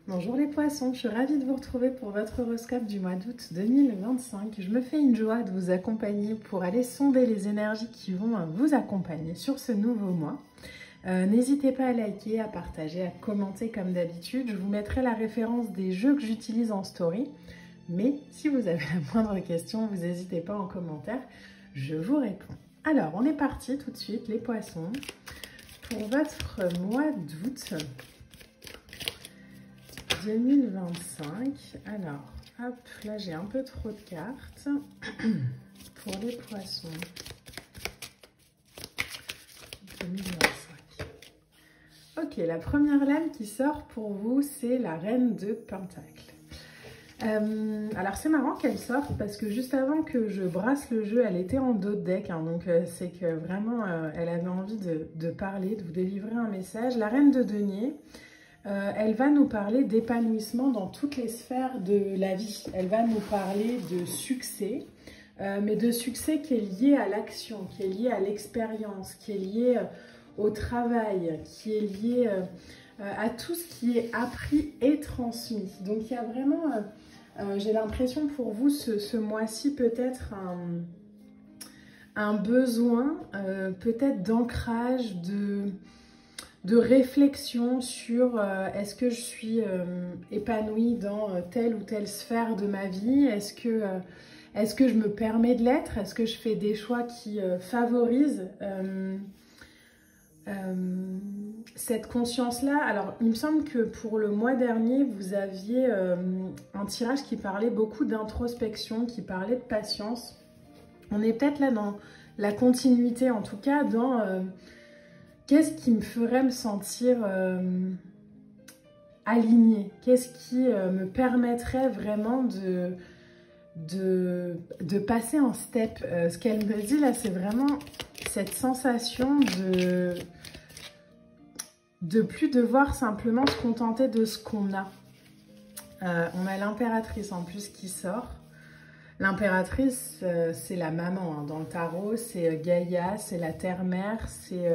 Bonjour les poissons, je suis ravie de vous retrouver pour votre horoscope du mois d'août 2025. Je me fais une joie de vous accompagner pour aller sonder les énergies qui vont vous accompagner sur ce nouveau mois. N'hésitez pas à liker, à partager, à commenter comme d'habitude. Je vous mettrai la référence des jeux que j'utilise en story. Mais si vous avez la moindre question, vous n'hésitez pas en commentaire, je vous réponds. Alors, on est parti tout de suite les poissons pour votre mois d'août 2025. Alors, hop, là j'ai un peu trop de cartes pour les poissons 2025. Ok, la première lame qui sort pour vous, c'est la reine de Pentacle. Alors c'est marrant qu'elle sorte parce que juste avant que je brasse le jeu, elle était en dos de deck, hein, donc c'est que vraiment elle avait envie de parler, de vous délivrer un message. La reine de denier, elle va nous parler d'épanouissement dans toutes les sphères de la vie. Elle va nous parler de succès, mais de succès qui est lié à l'action, qui est lié à l'expérience, qui est lié au travail, qui est lié à tout ce qui est appris et transmis. Donc il y a vraiment, j'ai l'impression pour vous ce mois-ci peut-être un besoin peut-être d'ancrage, de réflexion sur est-ce que je suis épanouie dans telle ou telle sphère de ma vie, est-ce que je me permets de l'être, est-ce que je fais des choix qui favorisent cette conscience-là. Alors, il me semble que pour le mois dernier, vous aviez un tirage qui parlait beaucoup d'introspection, qui parlait de patience. On est peut-être là dans la continuité, en tout cas, dans qu'est-ce qui me ferait me sentir alignée? Qu'est-ce qui me permettrait vraiment de passer en step? Ce qu'elle me dit là, c'est vraiment cette sensation de plus devoir simplement se contenter de ce qu'on a. On a l'impératrice en plus qui sort. L'impératrice, c'est la maman hein. Dans le tarot, c'est Gaïa, c'est la terre-mère, c'est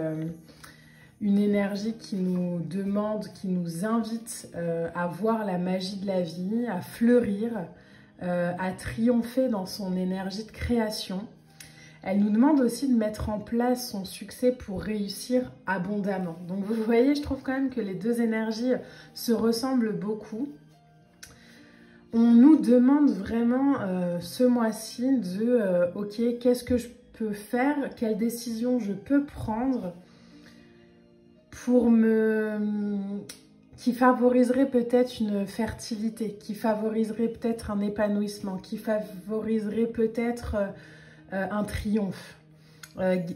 une énergie qui nous demande, qui nous invite à voir la magie de la vie, à fleurir, à triompher dans son énergie de création. Elle nous demande aussi de mettre en place son succès pour réussir abondamment. Donc vous voyez, je trouve quand même que les deux énergies se ressemblent beaucoup. On nous demande vraiment ce mois-ci de ok, qu'est-ce que je peux faire, quelle décision je peux prendre pour qui favoriserait peut-être une fertilité, qui favoriserait peut-être un épanouissement, qui favoriserait peut-être un triomphe.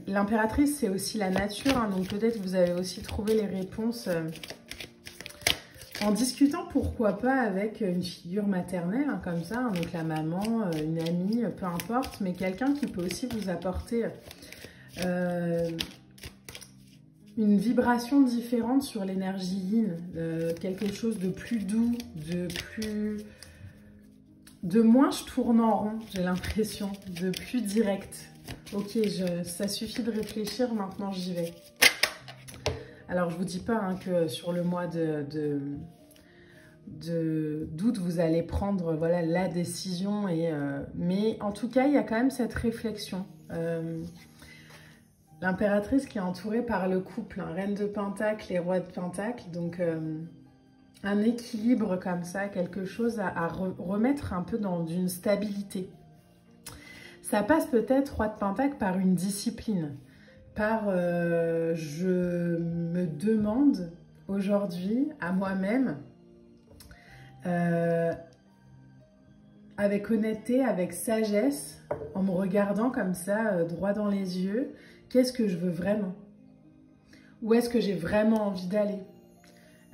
L'impératrice, c'est aussi la nature, hein, donc peut-être vous avez aussi trouvé les réponses en discutant, pourquoi pas, avec une figure maternelle, hein, comme ça, hein, donc la maman, une amie, peu importe, mais quelqu'un qui peut aussi vous apporter une vibration différente sur l'énergie yin, quelque chose de plus doux, de moins je tourne en rond, j'ai l'impression, de plus direct. Ok, ça suffit de réfléchir, maintenant j'y vais. Alors je vous dis pas hein, que sur le mois d'août vous allez prendre voilà, la décision, mais en tout cas il y a quand même cette réflexion. L'impératrice qui est entourée par le couple, hein, reine de Pentacle et roi de Pentacle, donc un équilibre comme ça, quelque chose à remettre un peu dans une stabilité. Ça passe peut-être, roi de Pentacle, par une discipline, par je me demande aujourd'hui à moi-même, avec honnêteté, avec sagesse, en me regardant comme ça, droit dans les yeux, qu'est-ce que je veux vraiment? Où est-ce que j'ai vraiment envie d'aller?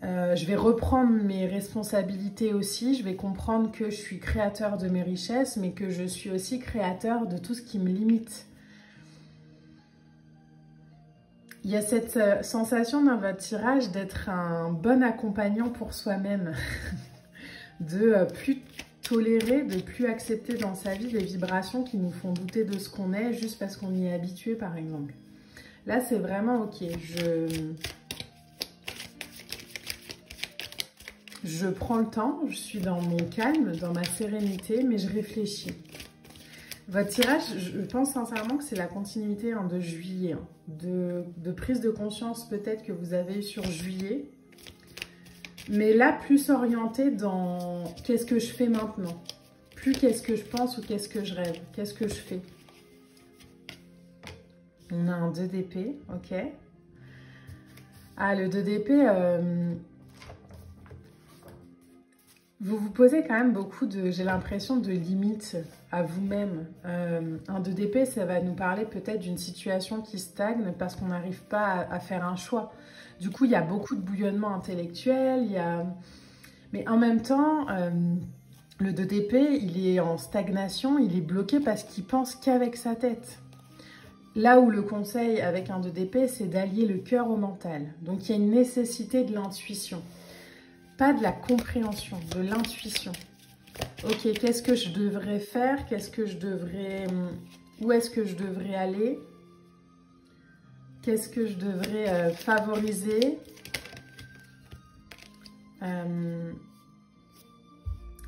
Je vais reprendre mes responsabilités aussi, je vais comprendre que je suis créateur de mes richesses, mais que je suis aussi créateur de tout ce qui me limite. Il y a cette sensation dans votre tirage d'être un bon accompagnant pour soi-même, de plus tolérer, de plus accepter dans sa vie des vibrations qui nous font douter de ce qu'on est juste parce qu'on y est habitué par exemple. Là c'est vraiment ok, je prends le temps, je suis dans mon calme, dans ma sérénité, mais je réfléchis. Votre tirage, je pense sincèrement que c'est la continuité de juillet, de prise de conscience peut-être que vous avez eu sur juillet, mais là plus orienté dans qu'est-ce que je fais maintenant, plus qu'est-ce que je pense ou qu'est-ce que je rêve, qu'est-ce que je fais. On a un 2 d'épée, ok. Ah, le 2 d'épée, vous vous posez quand même beaucoup de, j'ai l'impression, de limites à vous-même. Un 2 d'épée, ça va nous parler peut-être d'une situation qui stagne parce qu'on n'arrive pas à faire un choix. Du coup, il y a beaucoup de bouillonnement intellectuel, mais en même temps, le 2 d'épée, il est en stagnation, il est bloqué parce qu'il pense qu'avec sa tête. Là où le conseil avec un 2 d'épée, c'est d'allier le cœur au mental. Donc, il y a une nécessité de l'intuition. Pas de la compréhension, de l'intuition. Ok, qu'est-ce que je devrais faire? Qu'est-ce que je devrais... Où est-ce que je devrais aller? Qu'est-ce que je devrais favoriser?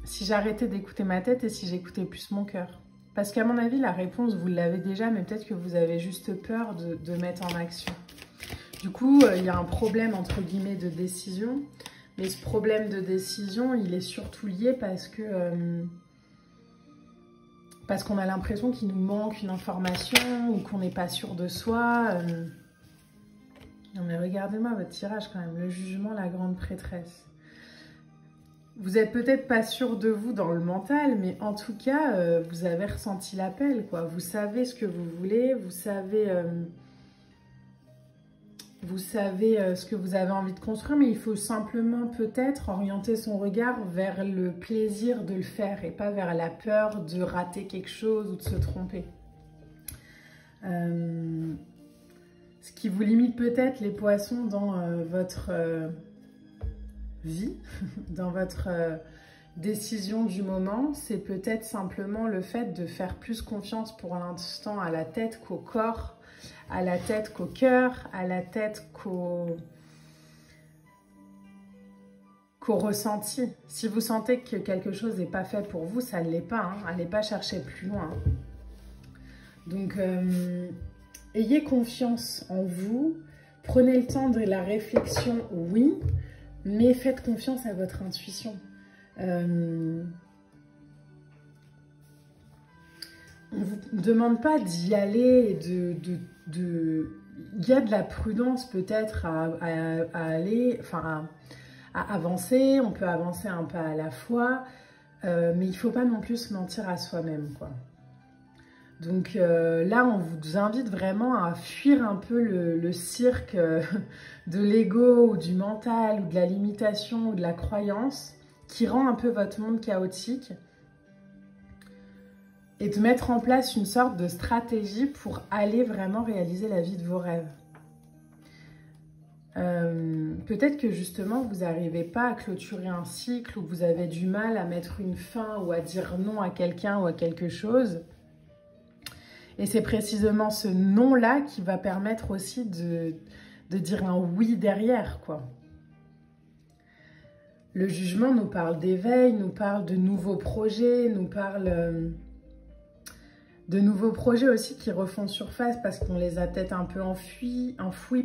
Si j'arrêtais d'écouter ma tête et si j'écoutais plus mon cœur. Parce qu'à mon avis, la réponse, vous l'avez déjà, mais peut-être que vous avez juste peur de mettre en action. Du coup, il y a un problème, entre guillemets, de décision. Mais ce problème de décision, il est surtout lié parce qu'on a l'impression qu'il nous manque une information ou qu'on n'est pas sûr de soi. Non mais regardez-moi votre tirage quand même, le jugement, la grande prêtresse. Vous n'êtes peut-être pas sûr de vous dans le mental, mais en tout cas, vous avez ressenti l'appel, quoi. Vous savez ce que vous voulez, vous savez ce que vous avez envie de construire, mais il faut simplement peut-être orienter son regard vers le plaisir de le faire et pas vers la peur de rater quelque chose ou de se tromper. Ce qui vous limite peut-être, les poissons, dans votre vie, dans votre décision du moment, c'est peut-être simplement le fait de faire plus confiance pour l'instant à la tête qu'au corps, à la tête qu'au cœur, à la tête qu'au ressenti. Si vous sentez que quelque chose n'est pas fait pour vous, ça ne l'est pas. Allez pas chercher plus loin. Donc, ayez confiance en vous. Prenez le temps de la réflexion, oui, mais faites confiance à votre intuition. On ne vous demande pas d'y aller, il y a de la prudence peut-être à aller, enfin à avancer, on peut avancer un pas à la fois, mais il ne faut pas non plus se mentir à soi-même, quoi. Donc là, on vous invite vraiment à fuir un peu le cirque de l'ego ou du mental ou de la limitation ou de la croyance qui rend un peu votre monde chaotique et de mettre en place une sorte de stratégie pour aller vraiment réaliser la vie de vos rêves. Peut-être que justement, vous n'arrivez pas à clôturer un cycle ou vous avez du mal à mettre une fin ou à dire non à quelqu'un ou à quelque chose. Et c'est précisément ce non-là qui va permettre aussi de dire un oui derrière, quoi. Le jugement nous parle d'éveil, nous parle de nouveaux projets, nous parle de nouveaux projets aussi qui refont surface parce qu'on les a peut-être un peu enfouis,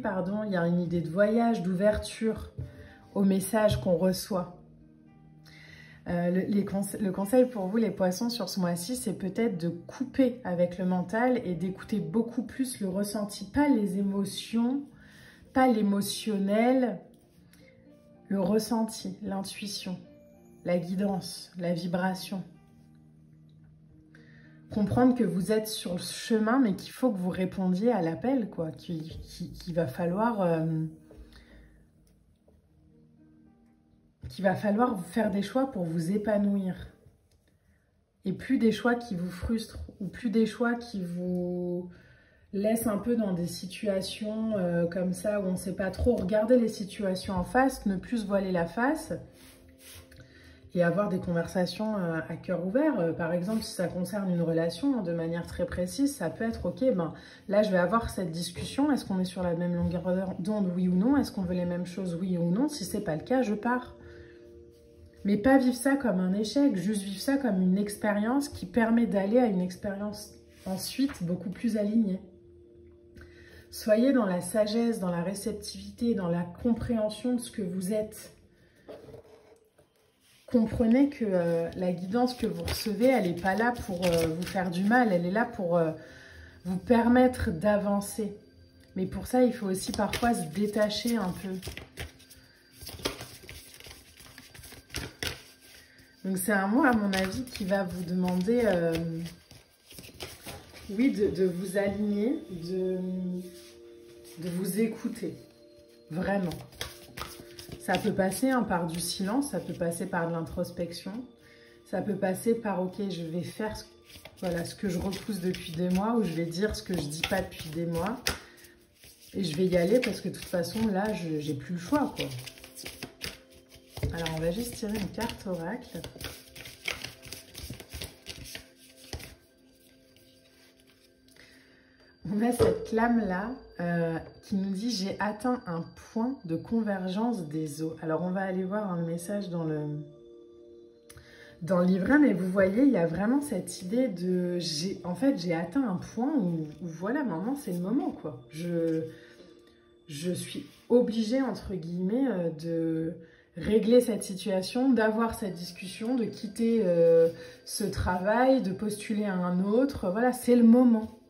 pardon. Il y a une idée de voyage, d'ouverture au message qu'on reçoit. Le conseil pour vous, les poissons, sur ce mois-ci, c'est peut-être de couper avec le mental et d'écouter beaucoup plus le ressenti, pas les émotions, pas l'émotionnel, le ressenti, l'intuition, la guidance, la vibration. Comprendre que vous êtes sur le chemin, mais qu'il faut que vous répondiez à l'appel, quoi, qu'il va falloir... vous faire des choix pour vous épanouir. Et plus des choix qui vous frustrent, ou plus des choix qui vous laissent un peu dans des situations comme ça, où on ne sait pas trop regarder les situations en face, ne plus se voiler la face, et avoir des conversations à cœur ouvert. Par exemple, si ça concerne une relation, de manière très précise, ça peut être, ok, ben là je vais avoir cette discussion, est-ce qu'on est sur la même longueur d'onde, oui ou non? Est-ce qu'on veut les mêmes choses, oui ou non? Si c'est pas le cas, je pars. Mais pas vivre ça comme un échec, juste vivre ça comme une expérience qui permet d'aller à une expérience ensuite beaucoup plus alignée. Soyez dans la sagesse, dans la réceptivité, dans la compréhension de ce que vous êtes. Comprenez que la guidance que vous recevez, elle n'est pas là pour vous faire du mal, elle est là pour vous permettre d'avancer. Mais pour ça, il faut aussi parfois se détacher un peu. Donc c'est un mot, à mon avis, qui va vous demander, oui, de vous aligner, de vous écouter, vraiment. Ça peut passer par du silence, ça peut passer par de l'introspection, ça peut passer par, ok, je vais faire voilà, ce que je repousse depuis des mois, ou je vais dire ce que je dis pas depuis des mois, et je vais y aller parce que de toute façon, là, j'ai plus le choix, quoi. Alors, on va juste tirer une carte oracle. On a cette lame-là qui nous dit « J'ai atteint un point de convergence des eaux ». Alors, on va aller voir le message dans le livret, mais vous voyez, il y a vraiment cette idée de... En fait, j'ai atteint un point où voilà, maintenant, c'est le moment, quoi. Je suis obligée, entre guillemets, de régler cette situation, d'avoir cette discussion, de quitter ce travail, de postuler à un autre. Voilà, c'est le moment.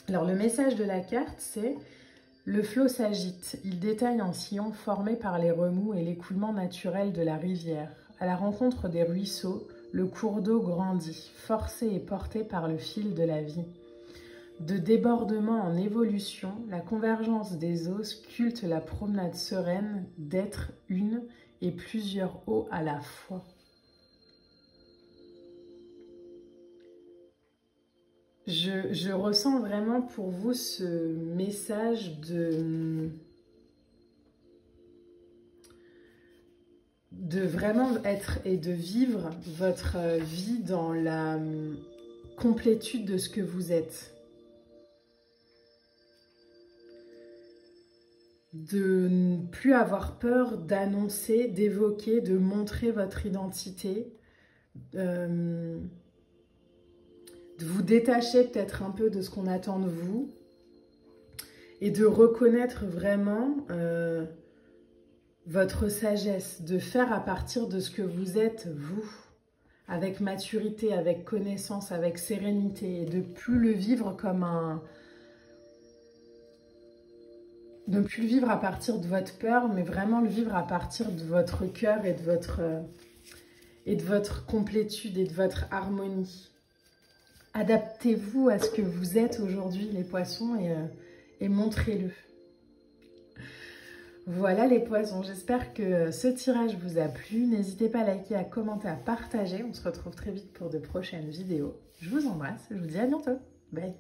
Alors, le message de la carte, c'est « Le flot s'agite. Il détaille un sillon formé par les remous et l'écoulement naturel de la rivière. À la rencontre des ruisseaux, le cours d'eau grandit, forcé et porté par le fil de la vie. De débordement en évolution, la convergence des eaux sculpte la promenade sereine d'être une et plusieurs eaux à la fois. » Je ressens vraiment pour vous ce message de vraiment être et de vivre votre vie dans la complétude de ce que vous êtes. De ne plus avoir peur d'annoncer, d'évoquer, de montrer votre identité. De vous détacher peut-être un peu de ce qu'on attend de vous et de reconnaître vraiment votre sagesse, de faire à partir de ce que vous êtes, vous, avec maturité, avec connaissance, avec sérénité, et de plus le vivre comme un... de ne plus le vivre à partir de votre peur, mais vraiment le vivre à partir de votre cœur et de votre complétude et de votre harmonie. Adaptez-vous à ce que vous êtes aujourd'hui, les poissons, et montrez-le. Voilà les poissons, j'espère que ce tirage vous a plu. N'hésitez pas à liker, à commenter, à partager. On se retrouve très vite pour de prochaines vidéos. Je vous embrasse, je vous dis à bientôt. Bye.